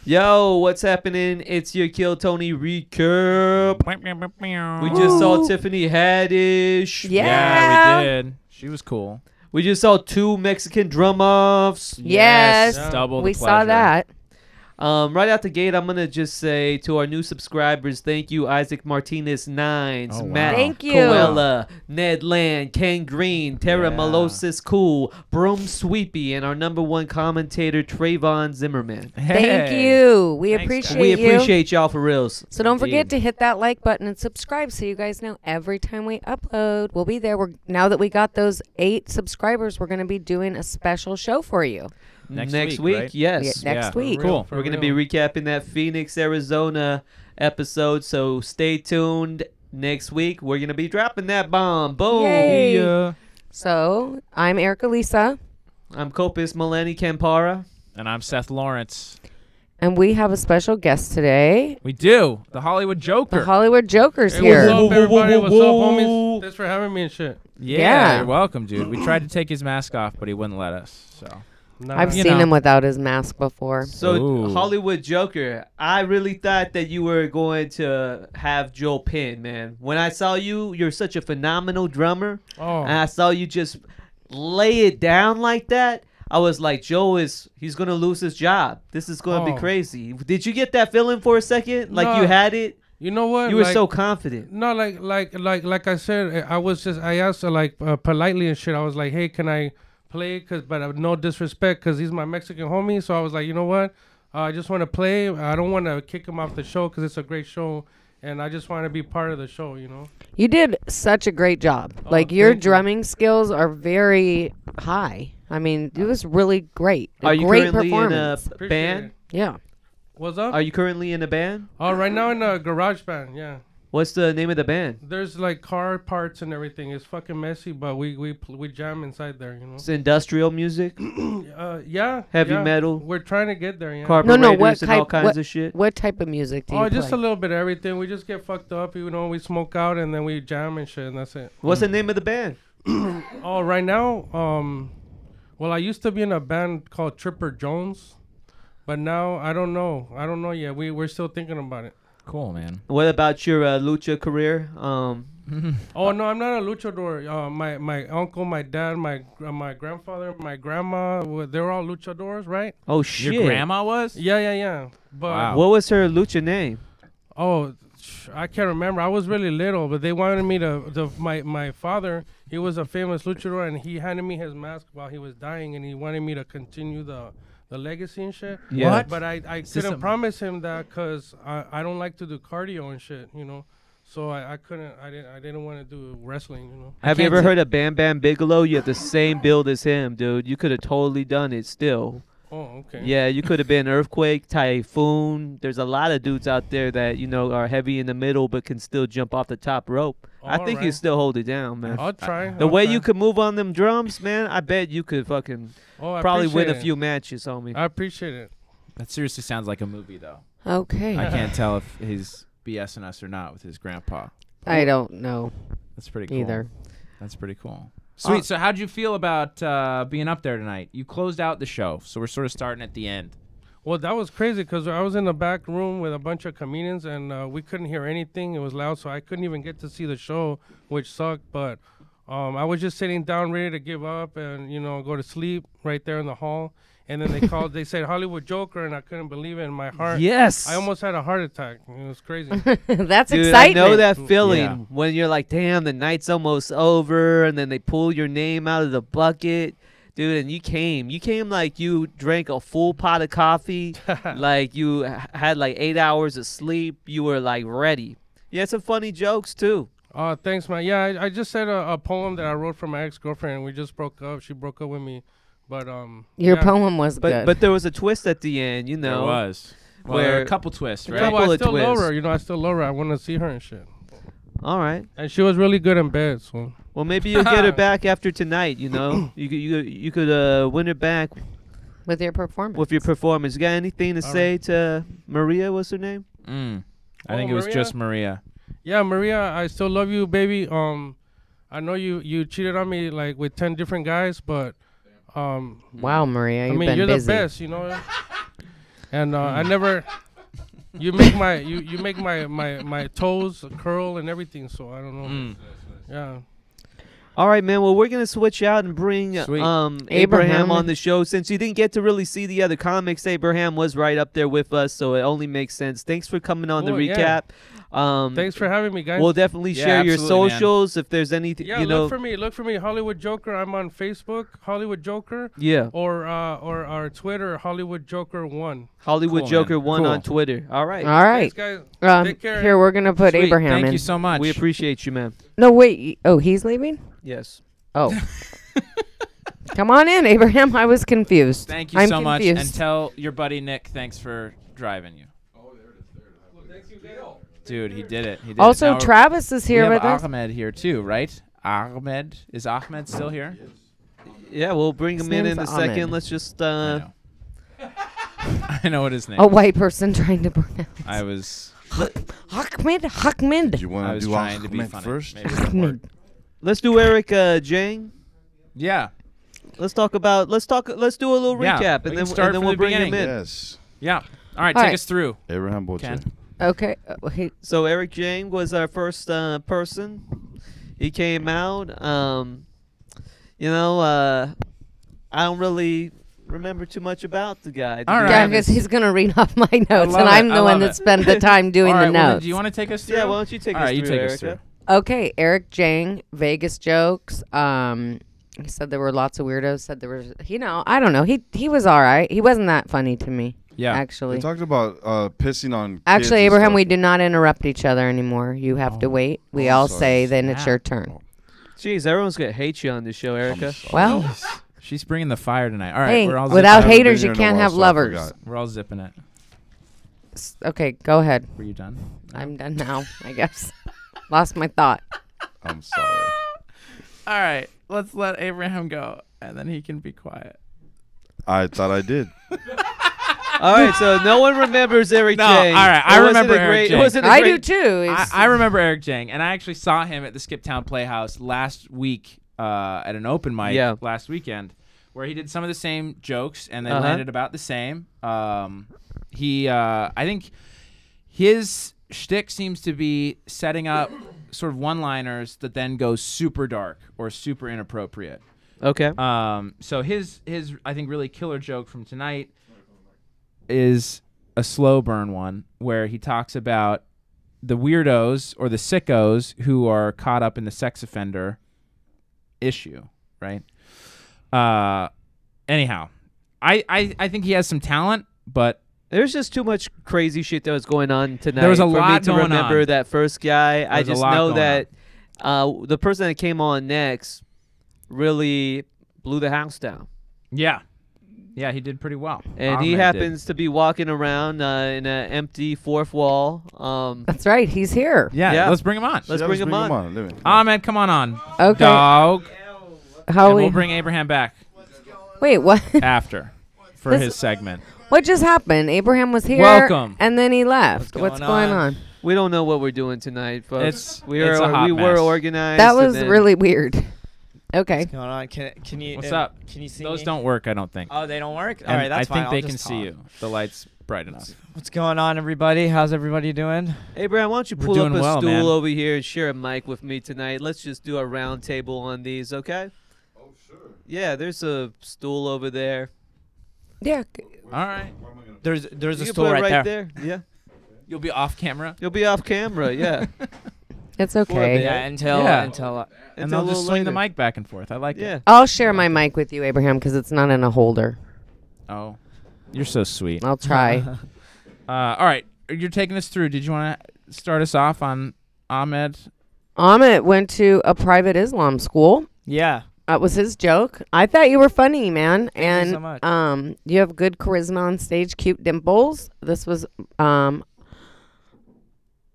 Yo, what's happening? It's your Kill Tony recap. We just saw Tiffany Haddish. Yeah, we did. She was cool. We just saw 2 Mexican drum offs. Yes, Yeah. double the We pleasure. saw that. Right out the gate, I'm gonna just say to our new subscribers, thank you, Isaac Martinez Nines, Oh, wow. Matt Thank you. Coella, Ned Land, Ken Green, Tara Yeah. Malosis Cool, Broom Sweepy, and our #1 commentator Trayvon Zimmerman. Thank Hey. you. We Thanks, appreciate We you. appreciate y'all for reals. So don't forget Indeed. to hit that like button and subscribe so you guys know every time we upload. We'll be there. Now that we got those 8 subscribers, we're going to be doing a special show for you. Next week, right? yes. Next week. Cool. We're going to be recapping that Phoenix, Arizona episode, so stay tuned. Next week, we're going to be dropping that bomb. Boom. Yay. Yeah. So I'm Erica Lisa, I'm Copus Melanie Campara. And I'm Seth Lawrence. and we have a special guest today. We do. The Hollywood Joker. The Hollywood Joker's Hey, here. what's What's up, everybody? What's up, whoa. homies? Thanks for having me and shit. Yeah. You're welcome, dude. We tried to take his mask off, but he wouldn't let us. So Nah. I've You seen know. him without his mask before. So, Ooh. Hollywood Joker, I really thought that you were going to have Joe Penn, man. When I saw you, you're such a phenomenal drummer. Oh, And I saw you just lay it down like that. I was like, he's going to lose his job. This is going to be Oh. crazy. Did you get that feeling for a second? Like No. you had it? you know what? You were Like- so confident. No, like I said, I asked her politely and shit. I was like, hey, can I play? But no disrespect, cause he's my Mexican homie. So I was like, you know what? I just want to play. I don't want to kick him off the show, cause it's a great show, and I just want to be part of the show. You know? You did such a great job. Oh, Like your thank you. drumming skills are very high. I mean, it was really great. Are you great currently in a performance. Appreciate band? it. Yeah. What's up? Are you currently in a band? Oh, right now in a garage band. Yeah. What's the name of the band? There's like car parts and everything. It's fucking messy, but we jam inside there. You know? It's industrial music, Yeah. heavy yeah. metal, We're trying to get there. Yeah. carburetors, No, what and all type- kinds of shit. What type of music do you Oh, just a play? little bit of everything. We just get fucked up, you know. We smoke out and then we jam and shit, and that's it. What's the name of the band? Oh, right now, well, I used to be in a band called Tripper Jones, but now I don't know. I don't know yet. We're still thinking about it. cool, man. What about your lucha career? Oh no, I'm not a luchador. My uncle, my dad, my grandfather, my grandma, they're all luchadors, right? Oh shit! Your grandma was? Yeah. But Wow. What was her lucha name? oh, I can't remember. I was really little, but they wanted me my father, he was a famous luchador, and he handed me his mask while he was dying, and he wanted me to continue the legacy and shit. Yeah. What? But I this couldn't a- promise him that because I don't like to do cardio and shit, you know. So I couldn't. I didn't want to do wrestling, you know. Have you can't ever say- heard of Bam Bam Bigelow? You have the same build as him, dude. You could have totally done it still. Oh, okay. Yeah, you could have been Earthquake, Typhoon. There's a lot of dudes out there that, you know, are heavy in the middle but can still jump off the top rope. I think you Alright. still hold it down, man. I'll try. The way you could move on them drums, man, I bet you could fucking probably win a few matches, homie. I appreciate it. That seriously sounds like a movie, though. Okay. I can't tell if he's BSing us or not with his grandpa. I don't know That's pretty cool. either. That's pretty cool. Sweet. So how'd you feel about being up there tonight? You closed out the show, so we're sort of starting at the end. Well, that was crazy because I was in the back room with a bunch of comedians and we couldn't hear anything. It was loud, so I couldn't even get to see the show, which sucked. But I was just sitting down ready to give up and, you know, go to sleep right there in the hall. And then they called, they said Hollywood Joker, and I couldn't believe it in my heart. Yes. I almost had a heart attack. It was crazy. That's Dude, excitement. I know that feeling Yeah. when you're like, damn, the night's almost over, and then they pull your name out of the bucket. Dude, and you came like you drank a full pot of coffee, like you had like 8 hours of sleep. You were like ready. You had some funny jokes too. Thanks, man. Yeah, I just said a poem that I wrote for my ex-girlfriend. We just broke up. She broke up with me. But Your yeah. poem was But good. but there was a twist at the end, you know. There was. Well, Where- there were a couple twists, right? Yeah, well, Couple I of still love twists. her. You know, I still love her. I want to see her and shit. All right. And she was really good in bed, so. Well, maybe you'll get her back after tonight. You know, you could win her back with your performance. with your performance. You got anything to All say to Maria? What's her name? I think it was Maria? just Maria. Yeah, Maria, I still love you, baby. I know you cheated on me like with 10 different guys, but Wow, Maria, I you've mean, been you're busy. the best, you know. and I never. You make my toes curl and everything, so I don't know. Yeah. All right, man. Well, we're gonna switch out and bring Abraham Abraham on the show. Since you didn't get to really see the other comics, Abraham was right up there with us, so it only makes sense. Thanks for coming on the Cool, yeah. recap. Thanks for having me, guys. We'll definitely Yeah, share your absolutely, man. socials if there's anything. Yeah, you know. look for me, Hollywood Joker. I'm on Facebook, Hollywood Joker, Yeah. or our Twitter, Hollywood Joker 1. Hollywood Cool, Joker man. 1 Cool. on Twitter. All right. All right. Thanks, guys. Take care. Here we're gonna put Sweet. Abraham Thank in. you so much. We appreciate you, man. No, wait. Oh, he's leaving. Yes. Oh. Come on in, Abraham. I was confused. Thank you I'm so much. confused. And tell your buddy Nick thanks for driving you. Dude, he did it. He did Also, it. Now Travis is here we with have us. Ahmed here too, right? Ahmed. Is Ahmed still here? Yeah, we'll bring His him in name's a Ahmed. second. Let's just. I know. I know what his name A is. white person trying to pronounce. I was Ahmed. Do you want I to was do trying to be Ahmed funny. first? Maybe it didn't work. Ahmed. Let's do Eric Jang. Yeah. Let's do a little Yeah, recap, we and can then start from we'll the bring him beginning. in. Yes. Yeah. All right, All take right. us through. Abraham Boche. Ken. Okay. He, So Eric Jang was our first person. He came out. I don't really remember too much about the guy. to All be right. yeah, honest. because he's gonna read off my notes, love and I'm it. I the one love that it. spent the time doing All the right, well, then, notes. do you want to take us through? Yeah, why don't you take All us right, you through, take Erica? us through. Okay, Eric Jang, Vegas jokes. He said there were lots of weirdos. Said there was, I don't know. He was all right. He wasn't that funny to me. Yeah. Actually. We talked about pissing on kids Actually, and Abraham, stuff. we do not interrupt each other anymore. You have to wait. We all sorry. say, then it's Snap. your turn. Jeez, everyone's gonna hate you on this show, Erica. Well, She's bringing the fire tonight. All right, hey, we're all without haven't haters, been you here in a can't while, have so I lovers. forgot. we're all zipping it. Okay, go ahead. Were you done? I'm done now, I guess. Lost my thought. I'm sorry. All right, let's let Abraham go, and then he can be quiet. I thought I did. All right, so no one remembers Eric No, Jang. all right, I It wasn't remember a Eric great- Jang. It wasn't a I great, do too. It's- I remember Eric Jang, and I actually saw him at the Skiptown Playhouse last week at an open mic last weekend, where he did some of the same jokes, and they landed about the same. I think his shtick seems to be setting up sort of one-liners that then go super dark or super inappropriate. Okay. So his I think really killer joke from tonight is a slow burn one where he talks about the weirdos or the sickos who are caught up in the sex offender issue, right? Anyhow, I think he has some talent, but There's just too much crazy shit that was going on tonight. There was a for me lot to going remember on. that first guy. I There's a just lot know going that the person that came on next really blew the house down. yeah, he did pretty well. And he Ahmed happens to be walking around in an empty fourth wall. That's right. He's here. did. Yeah, Yeah. let's bring him on. Let's Yeah, bring him on. Let me- Ahmed, come on, Okay. dog. How And we? we'll bring Abraham back Wait, what? after for This- his segment. What just happened? Abraham was here. Welcome. And then he left. What's going on? We don't know what we're doing tonight, folks. It's we a hot we were mess. organized. That and was then- really weird. Okay. What's going on? Can you? What's up? Can you see Those me? don't work, I don't think. Oh, they don't work. All And right, that's I fine. think they I'll can just see talk. you. The light's bright enough. What's going on, everybody? How's everybody doing? Abraham, why don't you We're pull up doing a well, stool man. over here and share a mic with me tonight? Let's just do a round table on these, okay? Oh, sure. Yeah, there's a stool over there. Yeah. All right. There's You a can stool put it right there. Yeah. You'll be off camera. You'll be off camera, yeah. It's okay. Yeah, until Yeah. until And Until they'll a just little swing the later. mic back and forth. I like Yeah. it. I'll share my mic with you, Abraham, because it's not in a holder. Oh, you're so sweet. I'll try. All right. You're taking us through. Did you want to start us off on Ahmed? Ahmed went to a private Islam school. yeah. That was his joke. I thought you were funny, man. Thank you And so much. you have good charisma on stage, cute dimples. This was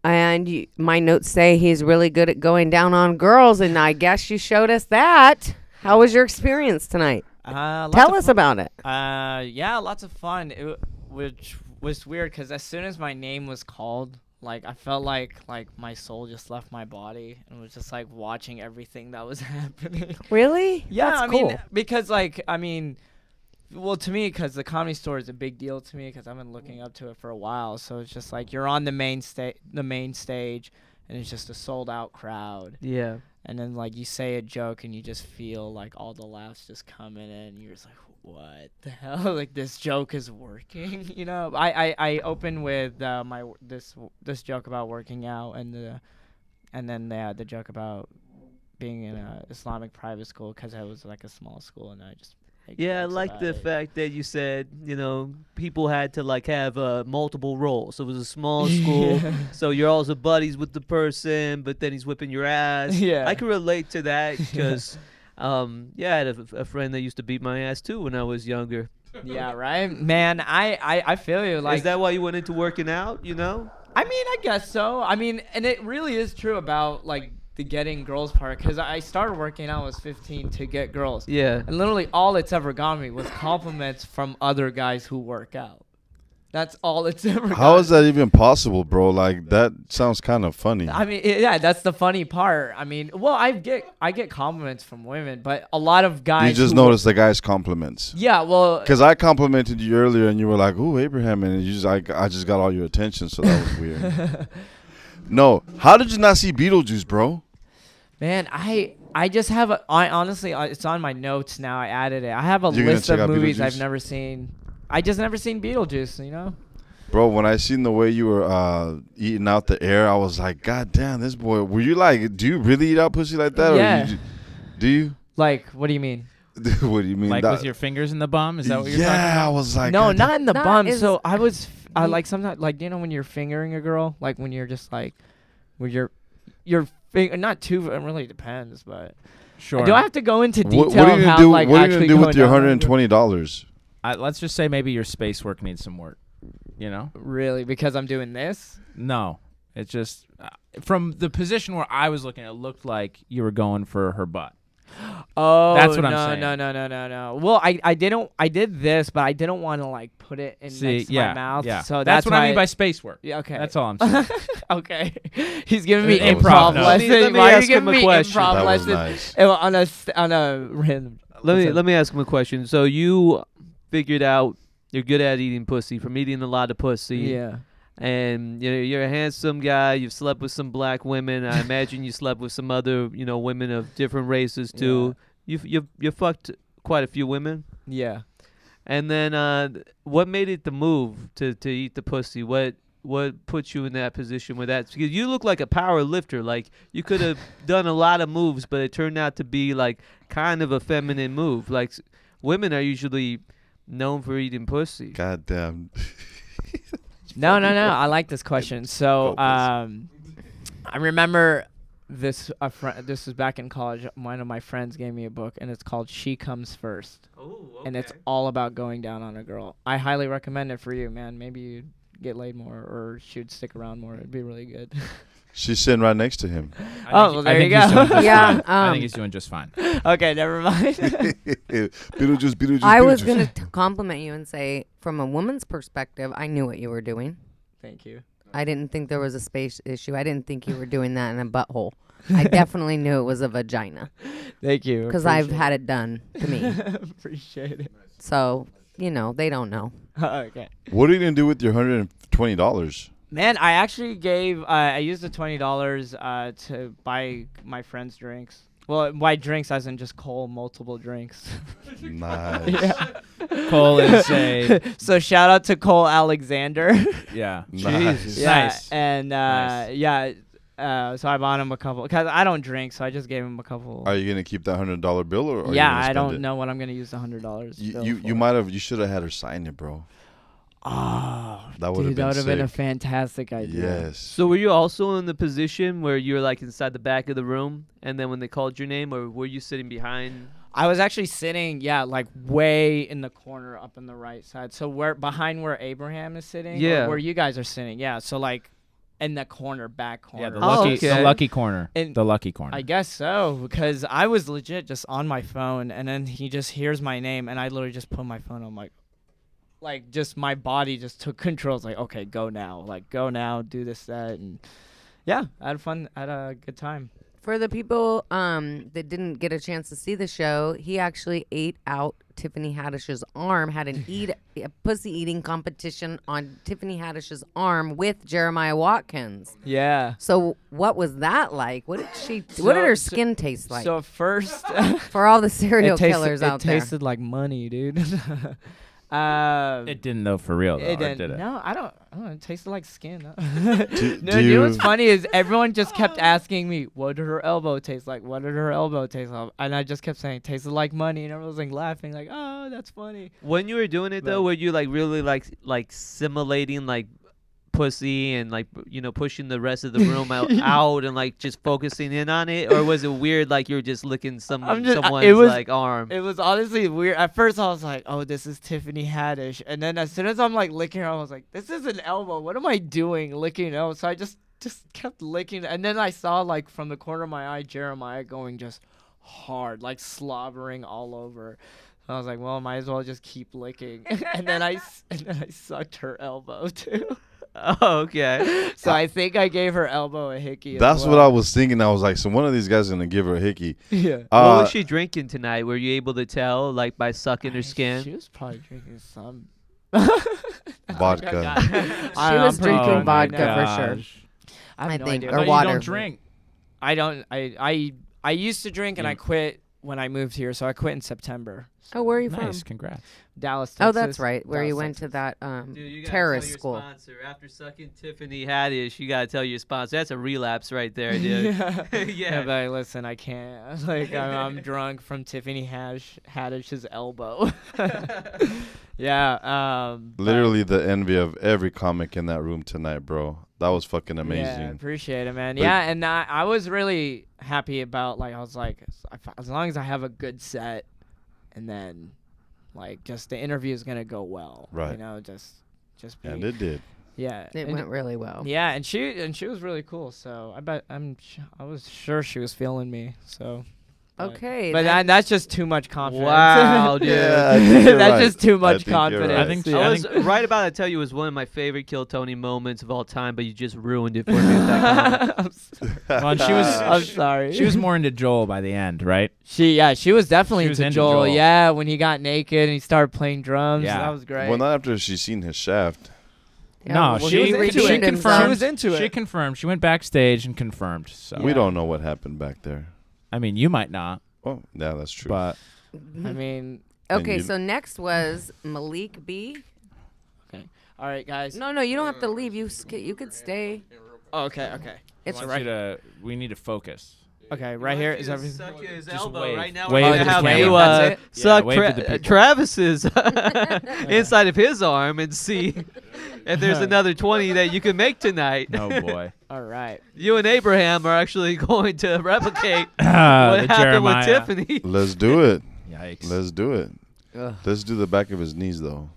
my notes say he's really good at going down on girls, and I guess you showed us that. How was your experience tonight? Tell us about it. Yeah, lots of fun. Which was weird because as soon as my name was called, like I felt like my soul just left my body and was just like watching everything that was happening. Really? Yeah, That's I cool. mean, because Well, to me, because the Comedy Store is a big deal to me, because I've been looking up to it for a while. So it's just like you're on the main stage, and it's just a sold out crowd. Yeah. And then like you say a joke, and you just feel like all the laughs just coming in. And you're just like, what the hell? Like this joke is working, you know? I open with this joke about working out, and then the joke about being in a Islamic private school, because I was like a small school, and I just. Yeah, I like the fact that you said, you know, people had to like have multiple roles. So it was a small school, so you're also buddies with the person, but then he's whipping your ass. Yeah, I can relate to that because, I had a friend that used to beat my ass too when I was younger. Yeah, right, man. I feel you. Like, is that why you went into working out? You know? I mean, I guess so. I mean, and it really is true about like the getting girls part, because I started working out when I was 15 to get girls. Yeah. And literally all it's ever gotten me was compliments from other guys who work out. That's all it's ever gotten. How is that even possible, bro? Like, that sounds kind of funny. I mean, yeah, that's the funny part. I mean, well, I get compliments from women, but a lot of guys. You just noticed the guy's compliments. Yeah, well. Because I complimented you earlier, and you were like, "Ooh, Abraham," and I just got all your attention, so that was weird. No, how did you not see Beetlejuice, bro? Man, I just have I honestly, it's on my notes now. I added it. I have a You're gonna list check of out movies Beetlejuice? I've never seen. I just never seen Beetlejuice, you know? Bro, when I seen the way you were eating out the air, I was like, God damn, this boy. Were you like, do you really eat out pussy like that? Yeah. Or do you? Like, what do you mean? What do you mean? Like that? with your fingers in the bum? Is that what you're talking Yeah, about? I was like, No, God not in the That bum. is- So I was, like sometimes, like, you know, when you're fingering a girl, like when you're just like, where your finger, not too, it really depends, but. Sure. Do I have to go into detail What are you how, gonna do? like, What are you actually gonna do with going your down on a girl? $120? Let's just say maybe your space work needs some work. You know? Really? Because I'm doing this? No. It's just from the position where I was looking, it looked like you were going for her butt. Oh, That's what I'm saying. No. Well, I did this, but I didn't want to like put it in next to my mouth. Yeah. So that's what I mean why by space work. Yeah, okay. That's all I'm saying. Okay. He's giving me Improv improv notes. lessons. Let me Why are ask you him giving a me question. improv That was lessons nice. on a random? Let me ask him a question. So you figured out you're good at eating pussy from eating a lot of pussy. Yeah. And you're a handsome guy. You've slept with some black women. I imagine you slept with some other, women of different races too. You fucked quite a few women. Yeah. And then what made it the move to eat the pussy? What put you in that position with that? Because you look like a power lifter. Like you could have done a lot of moves, but it turned out to be like kind of a feminine move. Like women are usually known for eating pussy. God damn. No. I like this question. So, I remember this. This was back in college. One of my friends gave me a book, and it's called "She Comes First." Oh, okay. And it's all about going down on a girl. I highly recommend it for you, man. Maybe you'd get laid more, or she'd stick around more. It'd be really good. She's sitting right next to him. Well, there you go. Yeah, I think he's doing just fine. Okay, never mind. Beetlejuice. I was going to compliment you and say, from a woman's perspective, I knew what you were doing. Thank you. I didn't think there was a space issue. I didn't think you were doing that in a butthole. I definitely knew it was a vagina Thank you. because I've had it done to me. Appreciate it. So, they don't know. Okay. What are you gonna do with your $120? Man, I actually gave. I used the $20 to buy my friends drinks. Well, buy drinks as in just Cole multiple drinks. Nice. Yeah. Cole is a So shout out to Cole Alexander. yeah. Nice. Yeah, Nice. and Nice. so I bought him a couple because I don't drink, so I just gave him a couple. Are you gonna keep that $100 bill or? Are you Yeah, gonna I spend don't it? know what I'm gonna use the $100. You should have had her sign it, bro. Oh, That would have dude, that been would have been a sick. fantastic idea. Yes. So were you also in the position where you're like inside the back of the room, and then when they called your name, or were you sitting behind? I was actually sitting, like way in the corner up on the right side. So behind where Abraham is sitting, Yeah. or where you guys are sitting, yeah. So like in the corner, back corner. Yeah, the Oh, lucky, okay. the lucky corner. And The lucky corner. I guess so, because I was legit just on my phone, and then he just hears my name, and I literally just put my phone on, like just my body just took control. It's like, okay, go now, do this, that, and yeah, I had fun, I had a good time. For the people that didn't get a chance to see the show, he actually ate out Tiffany Haddish's arm, had a pussy eating competition on Tiffany Haddish's arm with Jeremiah Watkins. Yeah. So what was that like? What did her skin taste like? So first, for all the serial killers out there, it tasted like money, dude. It didn't though, for real though. It didn't. Did it? No, I don't. It tasted like skin. Do You know what's you- funny is everyone just kept asking me, "What did her elbow taste like? What did her elbow taste like?" And I just kept saying, "Tasted like money," and everyone was like laughing, like, "Oh, that's funny." When you were doing it though, were you like really like simulating like pussy and like pushing the rest of the room out and like just focusing in on it, or was it weird like you were just licking someone's like arm? It was honestly weird. At first, I was like, "Oh, this is Tiffany Haddish," and then as soon as I'm like licking her, I was like, "This is an elbow. What am I doing licking an elbow?" So I just kept licking, and then I saw like from the corner of my eye Jeremiah going just hard, like slobbering all over. I was like, "Well, might as well just keep licking," and then I sucked her elbow too. Oh, okay. So I think I gave her elbow a hickey. That's what I was thinking. I was like, so one of these guys is gonna give her a hickey. Yeah. What was she drinking tonight? Were you able to tell, like by sucking her skin? She was probably drinking some Vodka. She was drinking vodka for sure. I have no think, idea. or You water. don't drink. I don't. I used to drink and I quit when I moved here. So I quit in September. Oh, where are you Nice, from? congrats. Dallas, Texas. Oh, that's right. Where you Dallas, went to Texas. that Dude, you gotta terrorist tell your school. Sponsor. After sucking Tiffany Haddish, you gotta tell your sponsor. That's a relapse right there, dude. Yeah, but listen, I can't. Like, I'm drunk from Tiffany Haddish's elbow. Yeah. Literally the envy of every comic in that room tonight, bro. That was fucking amazing. Yeah, appreciate it, man. But- Yeah, and I was really happy about, like, I was like, as long as I have a good set, and then, like, just the interview is gonna go well. Right. You know, just be. And it did. Yeah. It and went really well. Yeah, and she was really cool. So I was sure she was feeling me. So. Okay. But that's just too much confidence. Wow, dude. Yeah, I think you're That's right. just too I much think you're right. confidence. I think Yeah. I was right about to tell you it was one of my favorite Kill Tony moments of all time, but you just ruined it for me with that comment. Well, and she was. I'm sorry. She was more into Joel by the end, right? She was definitely She was into into Joel. Joel. Yeah, when he got naked and he started playing drums. Yeah. That was great. Well, not after she's seen his shaft. Yeah, No, well, she he was into redeemed it. himself. She was into She it. confirmed. She went backstage and confirmed. So We don't know what happened back there. I mean, you might not, Oh, yeah, that's true. but I mean, Okay, you- so next was Malik B. all right, guys. No, you don't have to leave. You could stay. Oh, okay. It's I want right. you to. We need to focus. Okay, right here is everything. Suck his Just elbow wave. right now. Wave We're to gonna the have camera. you That's it? suck Yeah, wave to the people. Travis's inside of his arm and see if there's another 20 that you can make tonight. Oh boy. All right. You and Abraham are actually going to replicate what The happened Jeremiah. with Tiffany. Let's do it. Yikes. Let's do it. Ugh. Let's do the back of his knees, though.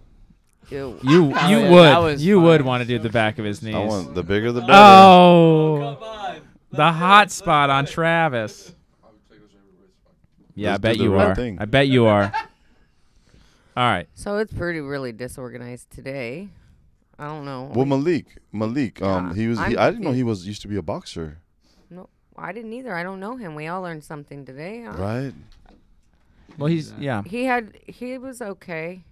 Ew. You yeah, that would was you would fun. want to do the back of his knees. I want the bigger the better. Oh, on. the hot spot on Travis. Yeah, I Let's bet do the you right are. thing. I bet you are. All right. So it's really disorganized today. I don't know. Well, Malik, Yeah, he was. I'm I didn't know he confused. used to be a boxer, No, I didn't either. I don't know him. We all learned something today. Huh? right? Well, he's yeah. He was okay.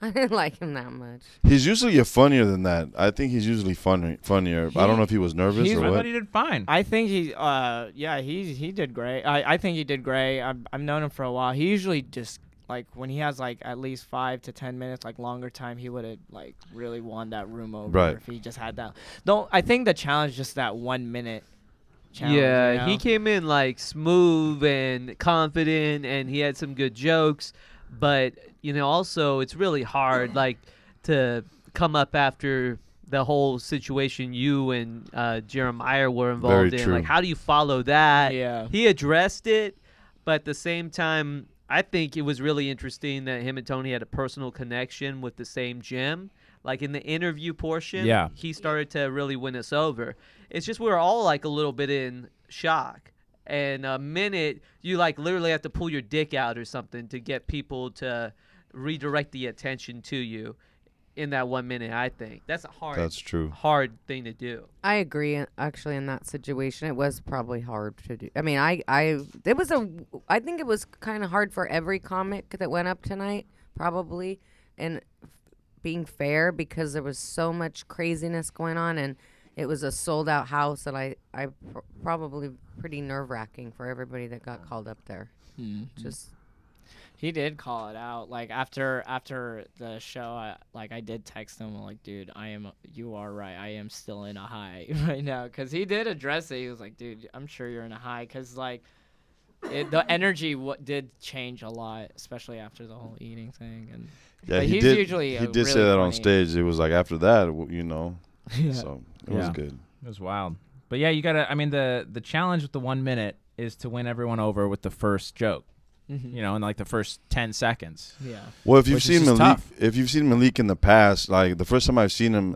I didn't like him that much. He's usually funnier than that. I think he's usually funnier. I don't know if he was nervous he's- or I what. thought he did fine. I think he did great. I think he did great. I've known him for a while. He usually just like when he has like at least 5 to 10 minutes, like longer time, he would have like really won that room over Right. if he just had that. Don't I think the challenge is just that 1 minute challenge. Yeah, you know? he came in like smooth and confident, and he had some good jokes. But also it's really hard, like, to come up after the whole situation you and Jeremiah were involved Very in. true. Like, how do you follow that? Yeah. He addressed it, but at the same time, I think it was really interesting that him and Tony had a personal connection with the same gym. Like in the interview portion, Yeah. he started to really win us over. It's just we were all like a little bit in shock. And a minute, you like literally have to pull your dick out or something to get people to redirect the attention to you. in that 1 minute. I think that's a hard. That's true. Hard thing to do. I agree. Actually, in that situation, it was probably hard to do. I mean, I think it was kind of hard for every comic that went up tonight, probably, and being fair because there was so much craziness going on, and it was a sold out house, and I probably pretty nerve wracking for everybody that got called up there. Just. He did call it out. Like after the show, I did text him like, dude, you are right. I am still in a high right now, because he did address it. He was like, dude, I'm sure you're in a high, because like the energy did change a lot, especially after the whole eating thing. And yeah, he did say that on stage. It was like after that, so it was good. It was wild. But yeah, you gotta. I mean, the challenge with the 1 minute is to win everyone over with the first joke. In like the first 10 seconds. Yeah. Well, if you've seen Malik in the past, like the first time I've seen him,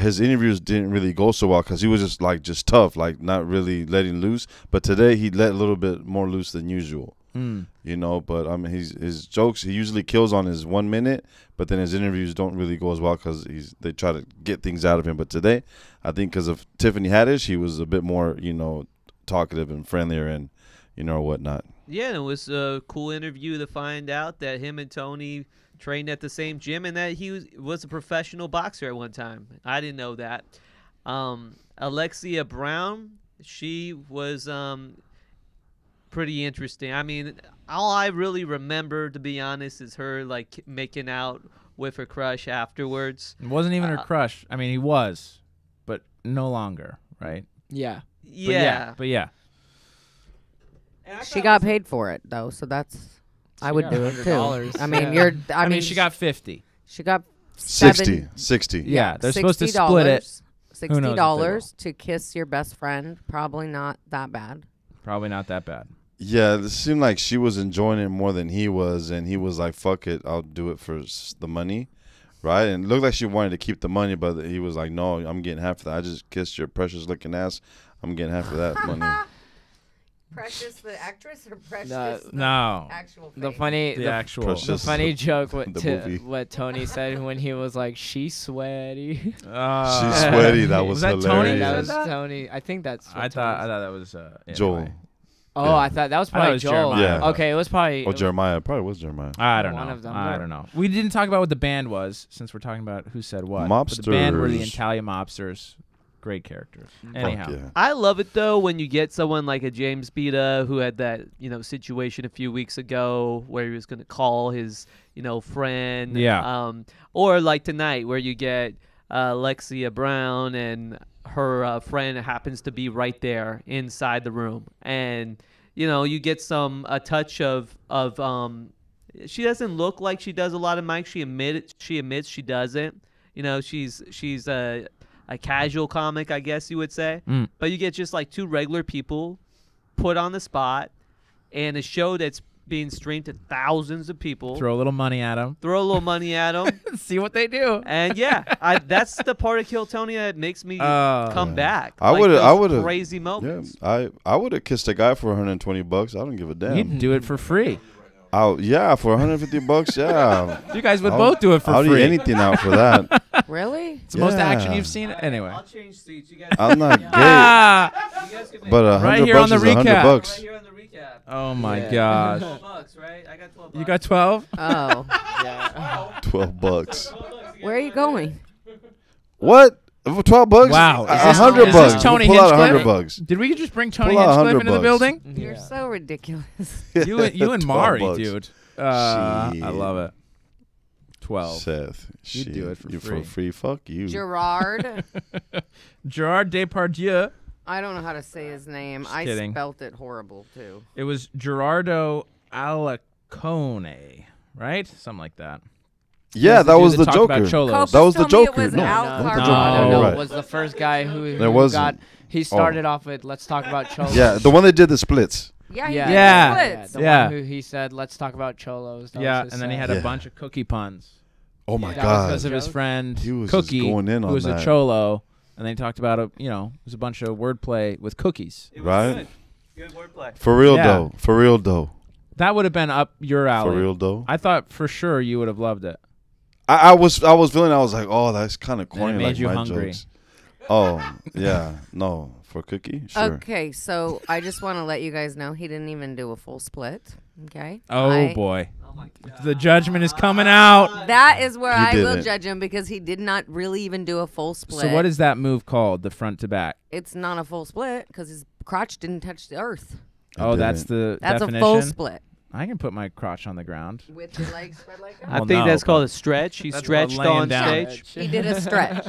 his interviews didn't really go so well because he was just tough, like not really letting loose. But today he let a little bit more loose than usual. But I mean, his jokes, he usually kills on his 1 minute, but then his interviews don't really go as well because they try to get things out of him. But today, I think because of Tiffany Haddish, he was a bit more, talkative and friendlier and, whatnot. Yeah, and it was a cool interview to find out that him and Tony trained at the same gym and that he was a professional boxer at one time. I didn't know that. Alexia Brown, she was pretty interesting. I mean, all I really remember, to be honest, is her like making out with her crush afterwards. It wasn't even her crush. I mean, he was, but no longer, right? Yeah. But yeah. She got paid for it though, so that's I would do it too. I mean, I mean, she got 50. She got 60. Yeah, they're supposed to split it. $60 to kiss your best friend. Probably not that bad. Yeah, it seemed like she was enjoying it more than he was, and he was like, "Fuck it, I'll do it for the money." Right? And it looked like she wanted to keep the money, but he was like, "No, I'm getting half of that. I just kissed your precious looking ass. I'm getting half of that money." Precious the actress or Precious no actual face? The funny joke what Tony said when he was like, she's sweaty. She's sweaty. That was hilarious. Tony? That was Tony. I think that's I thought that was Joel. Anyway. Oh, yeah. I thought that was probably Joel. Yeah. Okay, it was probably. Oh, Jeremiah. Probably was Jeremiah. I don't One know. of them I don't know. We didn't talk about what the band was, since we're talking about who said what. Mobsters. But the band were the Italian Mobsters. Great characters. Anyhow. Yeah. I love it though when you get someone like a James Beta who had that situation a few weeks ago where he was going to call his friend. Yeah. Or like tonight where you get Alexia Brown and her friend happens to be right there inside the room, and you get a touch of she doesn't look like she does a lot of mic. She admits she doesn't. She's a casual comic, I guess you would say. But you get just like two regular people put on the spot and a show that's being streamed to thousands of people. Throw a little money at them. See what they do. And that's the part of Kill Tony that makes me come back. I would have crazy moments. Yeah, I would have kissed a guy for $120. I don't give a damn. You'd do it for free. For $150. Yeah. You guys would both do it for free. I'll eat anything out for that. Really? It's the most action you've seen. Anyway. I'll change seats. You guys I'm not gay. But $100 right here on the is recap. Right here on the recap. Oh my gosh. $12, right? I got $12. You got 12? Oh. Yeah. $12. Where are you going? What? For $12? Wow. $100. Is this Tony Pull out Hinchcliffe? $100. Did we just bring Tony Pull out Hinchcliffe into the $100. building? You're so ridiculous. You and Mari, $12. dude. I love it. 12. Seth, you'd do it for free. For free? Fuck you. Gerard. Gerard Depardieu. I don't know how to say his name. Just kidding. Spelt it horrible too. It was Gerardo Alacone, right? Something like that. Yeah, that was the Joker. That was the Joker. No, it was the first guy who got. He started off with "Let's talk about cholos." Yeah, the one that did the splits. Yeah. The one who he said, "Let's talk about cholos." And then he had a bunch of cookie puns. Oh my God! Because of his friend he was Cookie, going in on who was that. a cholo, and they talked about it was a bunch of wordplay with cookies. Right? Good wordplay. For real though. That would have been up your alley. For real though. I thought for sure you would have loved it. I was feeling. I was like, oh, that's kind of corny. And it made like you my hungry. jokes. Oh yeah, no, for Cookie, sure. Okay, so I just want to let you guys know he didn't even do a full split. Okay. Oh boy. The judgment is coming out. That is where I will didn't. judge him because he did not really even do a full split. So what is that move called? The front to back. It's not a full split because his crotch didn't touch the earth. Oh, that's the That's definition. a full split. I can put my crotch on the ground. With your legs spread like that? I Well, think no, that's but called a stretch. He that's stretched called laying on down. stage. He did a stretch.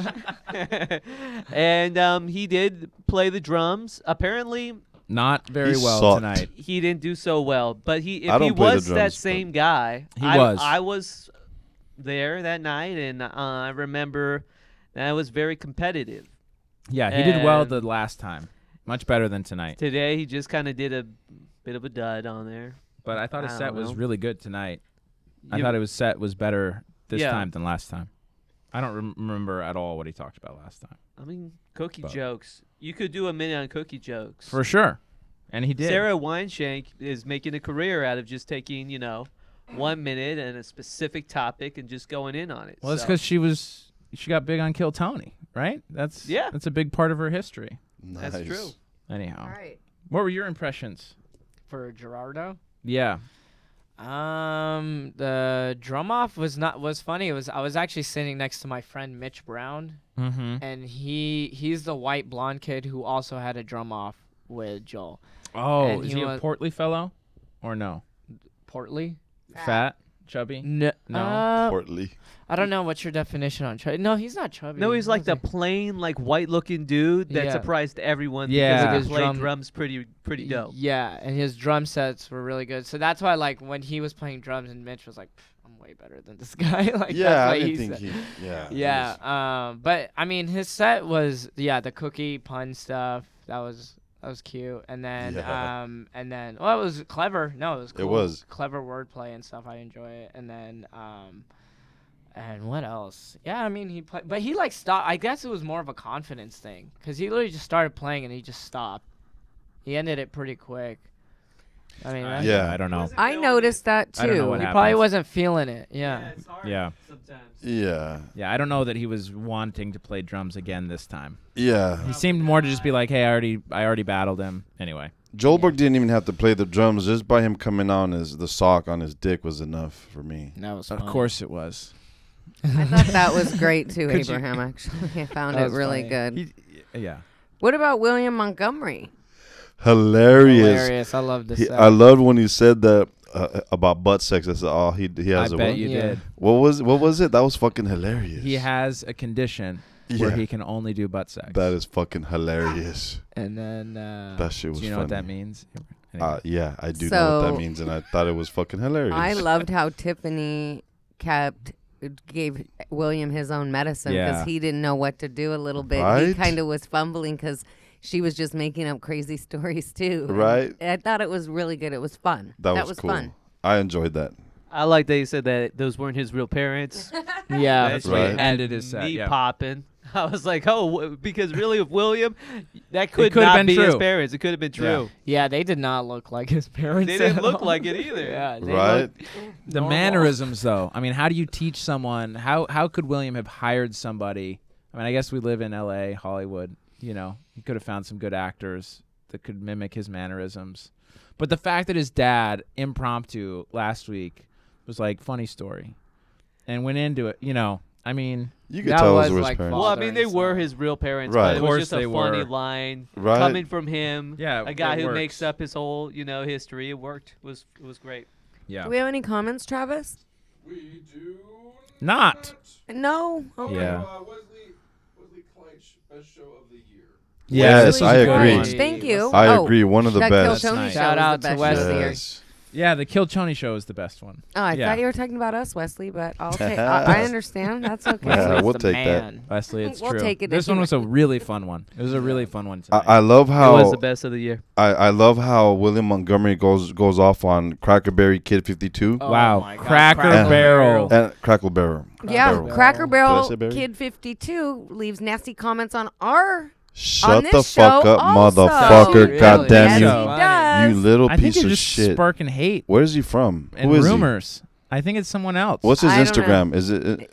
And he did play the drums. Apparently, Not very He well sucked. tonight. he didn't do so well. But I if he don't play the was that drums, same guy, He was. I was there that night, and I remember that it was very competitive. Yeah, he did well And- the last time. Much better than tonight. Today, he just kind of did a bit of a dud on there. But I thought his I set don't was know. really good tonight. I You- thought his set was better this Yeah. time than last time. I don't remember at all what he talked about last time. I mean, cookie But- jokes. You could do a minute on cookie jokes. For sure. And he did. Sarah Weinshank is making a career out of just taking, 1 minute and a specific topic and just going in on it. Well, it's So- because she got big on Kill Tony, right? That's a big part of her history. Nice. That's true. Anyhow, All right. what were your impressions? For Gerardo. Yeah. The drum off was funny. I was actually sitting next to my friend Mitch Brown, Mm-hmm. and he's the white blonde kid who also had a drum off with Joel. Oh, And is he he a was- portly fellow, or no? Portly? Fat, chubby? No. Portly. I don't know what's your definition on chubby. No, he's not chubby. No, he's like the What is plain, white-looking dude that Yeah. surprised everyone Yeah. because His he played drum- drums pretty he? dope. Yeah, and his drum sets were really good. So that's why, like, when he was playing drums and Mitch was like, I'm way better than this guy. Like, Yeah, that's I what didn't he think said. he. Yeah. Yeah, but I mean, his set was the cookie pun stuff. That was cute, and then Yeah. it was clever. No, it was cool. It was. clever wordplay and stuff. I enjoy it, and then and what else? Yeah, I mean, he played, but he like stopped. I guess it was more of a confidence thing because he literally just started playing and he just stopped. He ended it pretty quick. I mean, Yeah. I don't know. I noticed that I don't know too. what he happened. probably wasn't feeling it. Yeah. it's hard Yeah. sometimes. Yeah. Yeah, I don't know that he was wanting to play drums again this time. Yeah. He seemed more to just be like, hey, I already battled him. Anyway. Joelberg didn't even have to play the drums. Just by him coming on the sock on his dick was enough for me. That was Of course it was. I thought that was great too, Could you- Abraham. Actually, I found That it was really funny. good. Yeah. What about William Montgomery? Hilarious. I love this. I loved when he said that about butt sex. That's all he has. I a bet what? you Yeah. did. What was it? That was fucking hilarious. He has a condition where Yeah. he can only do butt sex. That is fucking hilarious. And then That shit was do you know funny. what that means? Anyway. Yeah, I do know what So- that means, and I thought it was fucking hilarious. I loved how Tiffany gave William his own medicine because Yeah. he didn't know what to do a little bit. He Right? kind of was fumbling because she was just making up crazy stories too. And Right? I thought it was really good. It was fun. That was cool. fun. I enjoyed that. I like that you said that those weren't his real parents. yeah, That's right. what had Ended his set, me yeah. popping. I was like, because really with William, that could could have not been be his true. parents. It could have been true. yeah, they did not look like his parents. They didn't at look all. like it either. Yeah, they Right? looked The normal. mannerisms, though. I mean, how do you teach someone? How could William have hired somebody? I mean, I guess we live in L.A., Hollywood. You know, he could have found some good actors that could mimic his mannerisms. But the fact that his dad, impromptu last week, was like, funny story, and went into it, I mean, You could That tell was those were his like parents. Well, I Father mean, and they were son. his real parents, Right. but it Of was course just a they funny were. line Right? coming from him. Yeah, a guy it who works. makes up his whole, history. It worked. It was great. yeah, Do we have any comments, Travis? We do not. No. Okay. Yeah. Wesley Kleitch, best show of the year. Yes, this is I a good agree. one. Thank you. I Oh, agree. One of the that best. Kill Tony That's show nice. Shout was out the to best Wesley. show of the year. Yes. Yeah, the Kill Tony show is the best one. Oh, I Yeah. thought you were talking about us, Wesley, but I'll take. I understand. That's okay. Yeah, Wesley's we'll the take that. man. Wesley, it's We'll true. take it This if one you- was a really fun one. It was a really fun one tonight. I love It how was the best of the year. I love how William Montgomery goes off on Crackerberry Kid 52 Oh Wow. my God. Cracker Barrel. and Crackleberry. Yeah, Barrel. Cracker Did I Barrel say Barry? Kid 52 leaves nasty comments on our Shut this the fuck show up, also. motherfucker! Really? God damn Yes, you, he So- does. you little I think piece you're of just shit. sparking hate Where is he from? and Who is rumors. I think it's someone else. What's his I don't Instagram? know. Is it?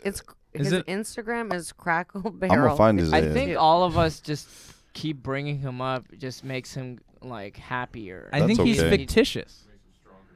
His it- Instagram is Crackle I'm Barrel. gonna find his. I think all of us just keep bringing him up. It just makes him like happier. I think he's okay. fictitious.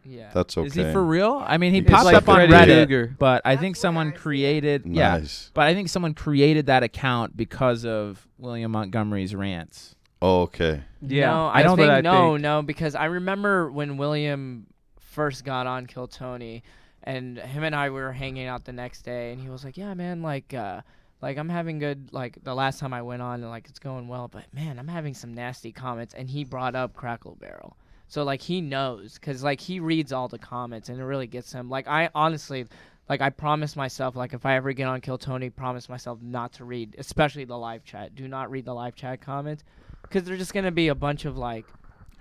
Yeah. That's okay. Is he for real? I mean, he It's popped like up on Freddy Reddit, Krueger. but I think someone created. Yeah, Nice. but I think someone created that account because of William Montgomery's rants. Oh, okay. Yeah, No, I that's don't what think I think. no, because I remember when William first got on Kill Tony, and him and I were hanging out the next day, and he was like, "Yeah, man, like I'm having good, like the last time I went on, and like it's going well, but man, I'm having some nasty comments." And he brought up Crackle Barrel, so like he knows, cause like he reads all the comments, and it really gets him. Like I honestly. Like, I promised myself, like, if I ever get on Kill Tony, promise myself not to read, especially the live chat. Do not read the live chat comments, because they're just going to be a bunch of, like...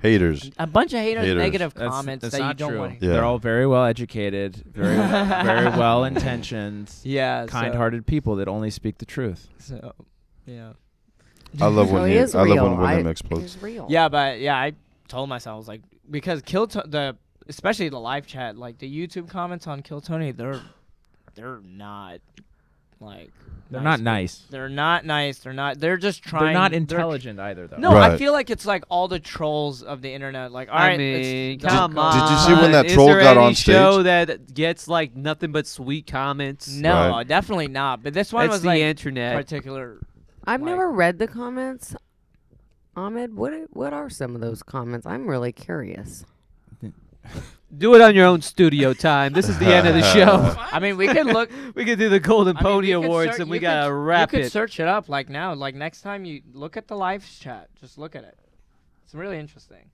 Haters. A bunch of haters. Negative That's comments that's that you not don't true. want. Yeah. They're all very well educated, very very well intentioned, Yeah. kind-hearted people that only speak the truth. So, yeah. I love So when he is I love real. when William explodes. He's real. Yeah, but, yeah, I told myself, I was like, because especially the live chat, like, the YouTube comments on Kill Tony, they're not, like... They're not nice. They're not nice. They're just trying... They're not intelligent either, though. No, I Right. feel like it's like all the trolls of the internet. Like, all I right, mean, let's come go. on. Did you see when that Is troll there got any on stage? show that gets like nothing but sweet comments? No, Right. definitely not. But this one That's was the like internet. particular. I've Like- never read the comments. Ahmed, what are some of those comments? I'm really curious. Do it on your own studio time. This is the end of the show. I mean, we could look. We could do the Golden I mean, Pony we could Awards, search- and we you gotta could- wrap You could it. search it up like now. Like next time you look at the live chat, just look at it. It's really interesting.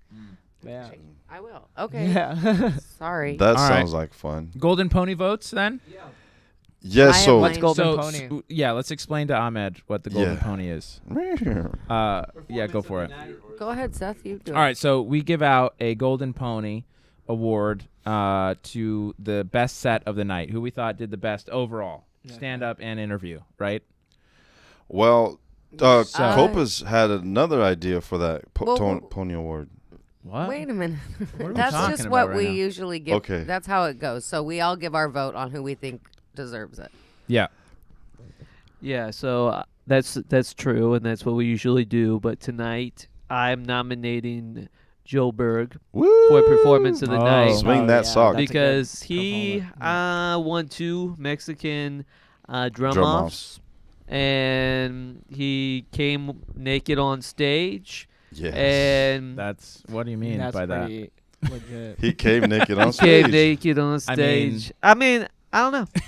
Yeah. I will. Okay. Yeah. Sorry. That All sounds like fun. Golden Pony votes, then? Yeah. I So. have What's mine. Golden So, Pony? yeah, let's explain to Ahmed what the Golden Yeah. Pony is. Yeah, go for it. Go ahead, Seth. You do it. All right, so we give out a Golden Pony award to the best set of the night, who we thought did the best overall, stand-up and interview, right? Well, Copa's had another idea for that Well, Pony Award. What? Wait a minute. What are we That's talking just about what right we now? usually give. Okay. That's how it goes. So we all give our vote on who we think deserves it. Yeah. Yeah, so that's true, and that's what we usually do. But tonight, I'm nominating Joe Berg Woo! for performance of the Oh. night Swing that sock. that's a good because he component. won 2 Mexican drum Drum offs, and he came naked on stage. Yes. And What do you mean That's by that? pretty legit. He came naked on came stage. naked on I mean- stage. I mean, I don't know.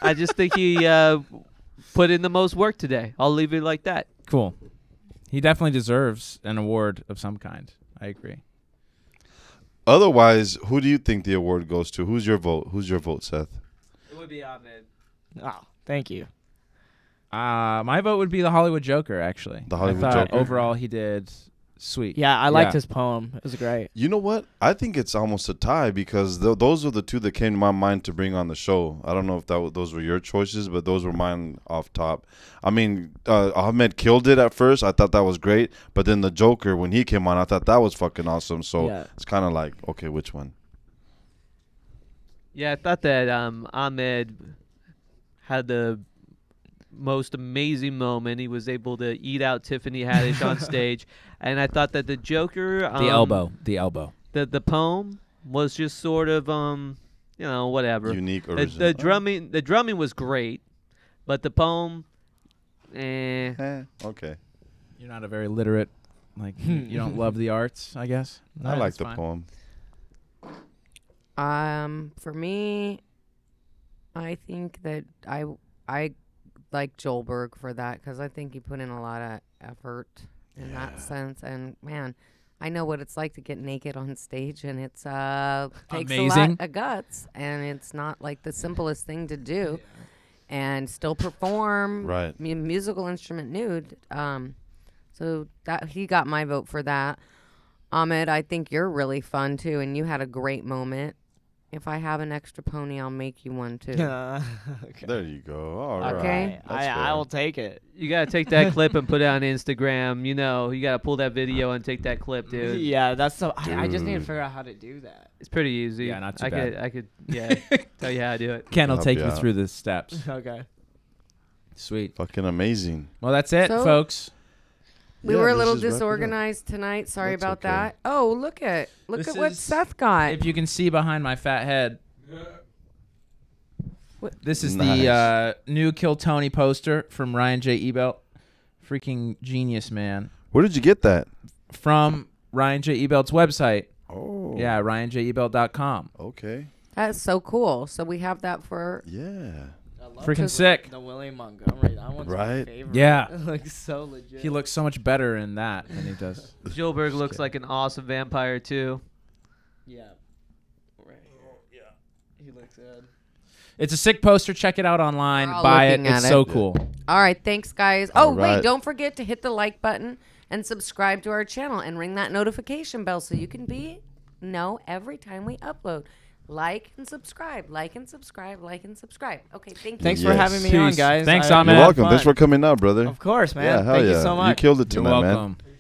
I just think he put in the most work today. I'll leave it like that. Cool. He definitely deserves an award of some kind. I agree. Otherwise, who do you think the award goes to? Who's your vote? Who's your vote, Seth? It would be Ahmed. Oh, thank you. My vote would be the Hollywood Joker, actually. The Hollywood I thought Joker? Overall, he did sweet. Yeah, I liked Yeah. his poem. It was great. You know what? I think it's almost a tie because those are the two that came to my mind to bring on the show. I don't know if those were your choices, but those were mine off top. I mean, Ahmed killed it at first. I thought that was great. But then the Joker, when he came on, I thought that was fucking awesome. So Yeah. it's kind of like, okay, which one? Yeah, I thought that Ahmed had the most amazing moment. He was able to eat out Tiffany Haddish on stage, and I thought that the Joker, The elbow. the poem was just sort of whatever. Unique, The, original. the drumming was great, but the poem, Okay. You're not a very literate, you don't love the arts, I guess. I like That's the fine. poem. For me, I think that I like Joelberg for that because I think he put in a lot of effort in that sense. And man, I know what it's like to get naked on stage, and it's takes a Amazing. lot of guts, and it's not like the simplest thing to do, and still perform Right. musical instrument nude. So that he got my vote for that. Ahmed, I think you're really fun too, and you had a great moment. If I have an extra pony, I'll make you one too. Okay. There you go. All right. Okay. I will take it. You gotta take that clip and put it on Instagram. You know, you gotta pull that video and take that clip, dude. Yeah, that's so. I just need to Dude. figure out how to do that. It's pretty easy. Yeah, not too I bad. could tell you how to do it. Ken will Help take you you out. through the steps. Okay. Sweet. Fucking amazing. Well, that's it, So- folks. We Yeah, were a let's little just wrap it up. disorganized tonight. Sorry That's about okay. that. Oh, look at This what is- Seth got. If you can see behind my fat head, this is Nice. the new Kill Tony poster from Ryan J. Ebelt. Freaking genius, man. Where did you get that? From Ryan J. Ebelt's website. Oh. Yeah, ryanjebelt.com. Okay. That's so cool. So we have that for. Yeah. Freaking sick. The Willie Montgomery. That one's my Right? favorite. Yeah. It looks so legit. He looks so much better in that than he does. Gilbert looks like an awesome vampire too. Yeah. Right here. Yeah. He looks good. It's a sick poster. Check it out online. We're all Buy it. looking at It's it. so cool. All right. Thanks, guys. All Oh, wait. right. Don't forget to hit the like button and subscribe to our channel and ring that notification bell so you can know every time we upload. Like and subscribe. Like and subscribe. Like and subscribe. Okay. Thank you. Thanks for Yes. having me on, Peace. guys. Thanks, I- Ahmed. You're Man, welcome. Thanks for coming out, brother. Of course, man. Yeah, hell Thank yeah. you so much. You killed it You're tonight, welcome. man.